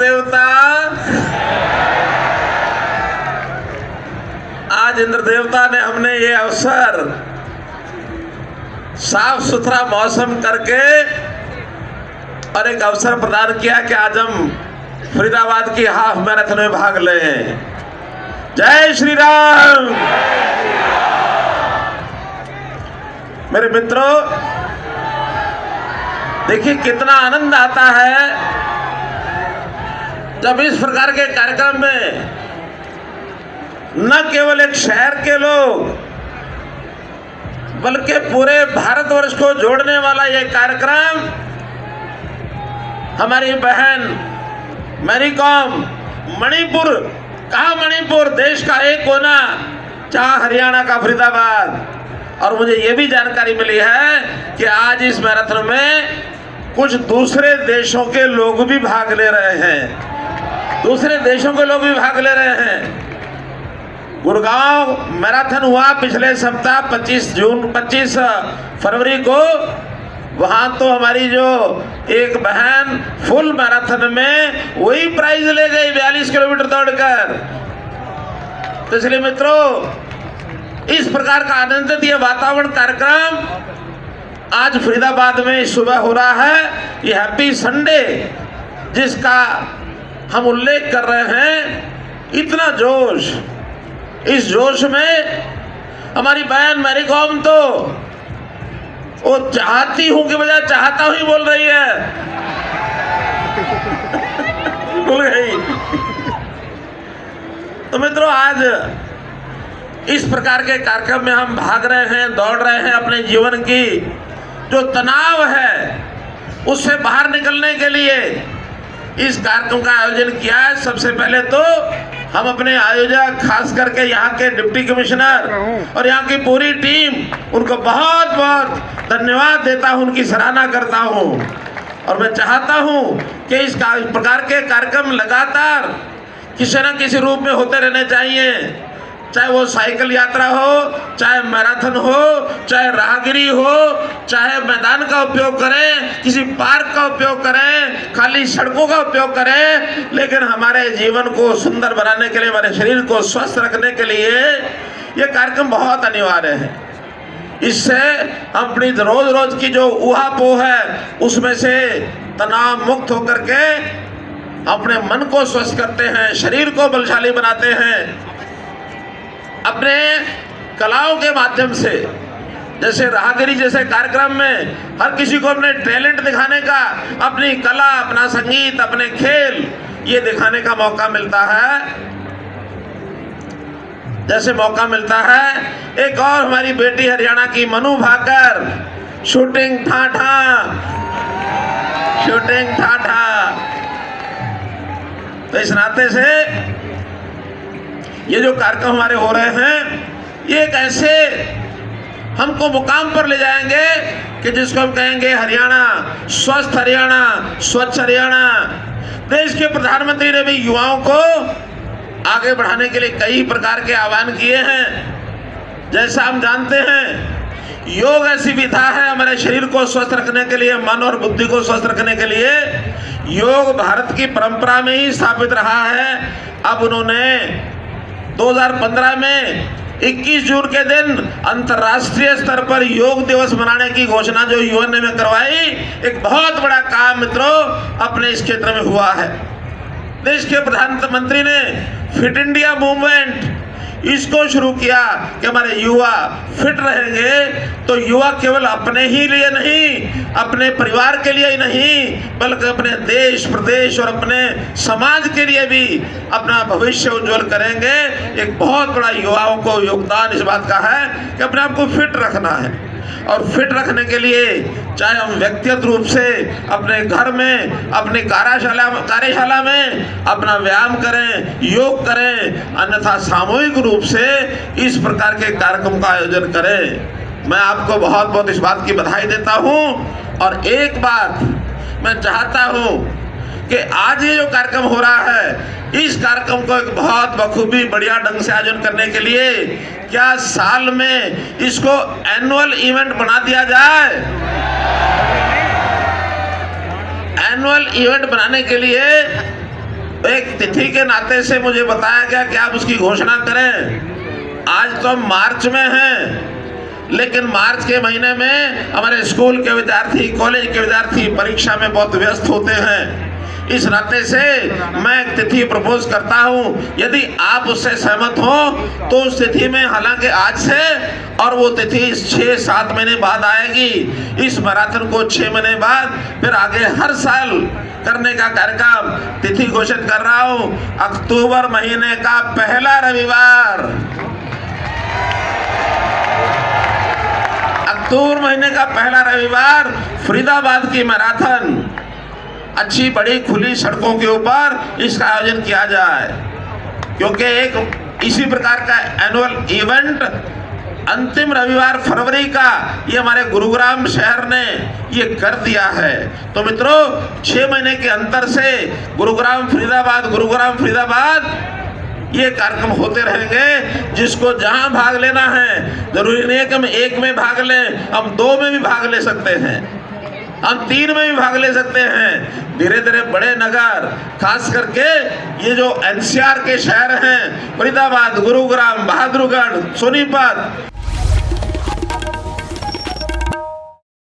देवता। आज इंद्र देवता ने हमने ये अवसर साफ सुथरा मौसम करके और एक अवसर प्रदान किया कि आज हम फरीदाबाद की हाफ मैराथन में भाग लें। जय श्री राम। मेरे मित्रों, देखिए कितना आनंद आता है जब इस प्रकार के कार्यक्रम में न केवल एक शहर के लोग बल्कि पूरे भारतवर्ष को जोड़ने वाला यह कार्यक्रम हमारी बहन मैरी कॉम मणिपुर, कहा मणिपुर देश का एक कोना, जहां हरियाणा का फरीदाबाद। और मुझे यह भी जानकारी मिली है कि आज इस मैराथन में कुछ दूसरे देशों के लोग भी भाग ले रहे हैं, दूसरे देशों के लोग भी भाग ले रहे हैं। गुड़गांव मैराथन हुआ पिछले सप्ताह 25 फरवरी को। वहां तो हमारी जो एक बहन फुल मैराथन में वही प्राइज ले गई 42 किलोमीटर दौड़कर। तो इसलिए मित्रों, इस प्रकार का आनंदित ये वातावरण कार्यक्रम आज फरीदाबाद में सुबह हो रहा है। ये हैप्पी संडे जिसका हम उल्लेख कर रहे हैं, इतना जोश, इस जोश में हमारी बहन मैरी कॉम तो वो चाहती हूं के बजाय चाहता हूं ही बोल रही है। बोल गई। तो मित्रों, आज इस प्रकार के कार्यक्रम में हम भाग रहे हैं, दौड़ रहे हैं। अपने जीवन की जो तनाव है उससे बाहर निकलने के लिए इस कार्यक्रम का आयोजन किया है। सबसे पहले तो हम अपने आयोजक, खास करके यहाँ के डिप्टी कमिश्नर और यहाँ की पूरी टीम, उनको बहुत बहुत धन्यवाद देता हूँ, उनकी सराहना करता हूँ। और मैं चाहता हूँ कि इस प्रकार के कार्यक्रम लगातार किसी न किसी रूप में होते रहने चाहिए, चाहे वो साइकिल यात्रा हो, चाहे मैराथन हो, चाहे राहगिरी हो, चाहे मैदान का उपयोग करें, किसी पार्क का उपयोग करें, खाली सड़कों का उपयोग करें, लेकिन हमारे जीवन को सुंदर बनाने के लिए, हमारे शरीर को स्वस्थ रखने के लिए ये कार्यक्रम बहुत अनिवार्य है। इससे हम अपनी रोज रोज की जो ऊहापोह है उसमें से तनाव मुक्त होकर के अपने मन को स्वस्थ करते हैं, शरीर को बलशाली बनाते हैं। अपने कलाओं के माध्यम से, जैसे राहगिरी जैसे कार्यक्रम में हर किसी को अपने टैलेंट दिखाने का, अपनी कला, अपना संगीत, अपने खेल ये दिखाने का मौका मिलता है। जैसे मौका मिलता है एक और हमारी बेटी हरियाणा की मनु भाकर, शूटिंग ठाठा, शूटिंग ठाठा। तो इस नाते से ये जो कार्यक्रम हमारे हो रहे हैं, ये एक ऐसे हमको मुकाम पर ले जाएंगे कि जिसको हम कहेंगे हरियाणा, स्वस्थ हरियाणा, स्वच्छ हरियाणा। देश के प्रधानमंत्री ने भी युवाओं को आगे बढ़ाने के लिए कई प्रकार के आह्वान किए हैं। जैसा हम जानते हैं, योग ऐसी विधा है हमारे शरीर को स्वस्थ रखने के लिए, मन और बुद्धि को स्वस्थ रखने के लिए। योग भारत की परंपरा में ही स्थापित रहा है। अब उन्होंने 2015 में 21 जून के दिन अंतर्राष्ट्रीय स्तर पर योग दिवस मनाने की घोषणा जो यूएन ने करवाई, एक बहुत बड़ा काम मित्रों अपने इस क्षेत्र में हुआ है। देश के प्रधानमंत्री ने फिट इंडिया मूवमेंट इसको शुरू किया कि हमारे युवा फिट रहेंगे तो युवा केवल अपने ही लिए नहीं, अपने परिवार के लिए ही नहीं, बल्कि अपने देश, प्रदेश और अपने समाज के लिए भी अपना भविष्य उज्जवल करेंगे। एक बहुत बड़ा युवाओं को योगदान इस बात का है कि अपने आप को फिट रखना है। और फिट रखने के लिए चाहे हम व्यक्तिगत रूप से अपने घर में, अपनी कार्यशाला में अपना व्यायाम करें, योग करें, अन्यथा सामूहिक रूप से इस प्रकार के कार्यक्रम का आयोजन करें। मैं आपको बहुत बहुत इस बात की बधाई देता हूं। और एक बात मैं चाहता हूं कि आज ये जो कार्यक्रम हो रहा है, इस कार्यक्रम को एक बहुत बखूबी बढ़िया ढंग से आयोजन करने के लिए क्या साल में इसको एनुअल इवेंट बना दिया जाए। एनुअल इवेंट बनाने के लिए एक तिथि के नाते से मुझे बताया गया कि आप उसकी घोषणा करें। आज तो हम मार्च में हैं, लेकिन मार्च के महीने में हमारे स्कूल के विद्यार्थी, कॉलेज के विद्यार्थी परीक्षा में बहुत व्यस्त होते हैं। इस नाते से मैं एक तिथि प्रपोज करता हूं, यदि आप उससे सहमत हो तो उस तिथि में, हालांकि आज से, और वो तिथि 6-7 महीने बाद आएगी। इस मैराथन को 6 महीने बाद फिर आगे हर साल करने का कार्यक्रम तिथि घोषित कर रहा हूं। अक्टूबर महीने का पहला रविवार, अक्टूबर महीने का पहला रविवार फरीदाबाद की मैराथन अच्छी बड़ी खुली सड़कों के ऊपर इसका आयोजन किया जाए, क्योंकि एक इसी प्रकार का एनुअल इवेंट अंतिम रविवार फरवरी का ये हमारे गुरुग्राम शहर ने ये कर दिया है। तो मित्रों, 6 महीने के अंतर से गुरुग्राम फरीदाबाद ये कार्यक्रम होते रहेंगे। जिसको जहां भाग लेना है, जरूरी नहीं है कि हम 1 में भाग लें, हम 2 में भी भाग ले सकते हैं, हम 3 में भी भाग ले सकते हैं। धीरे धीरे बड़े नगर, खास करके ये जो एनसीआर के शहर हैं, फरीदाबाद, गुरुग्राम, बहादुरगढ़, सोनीपत,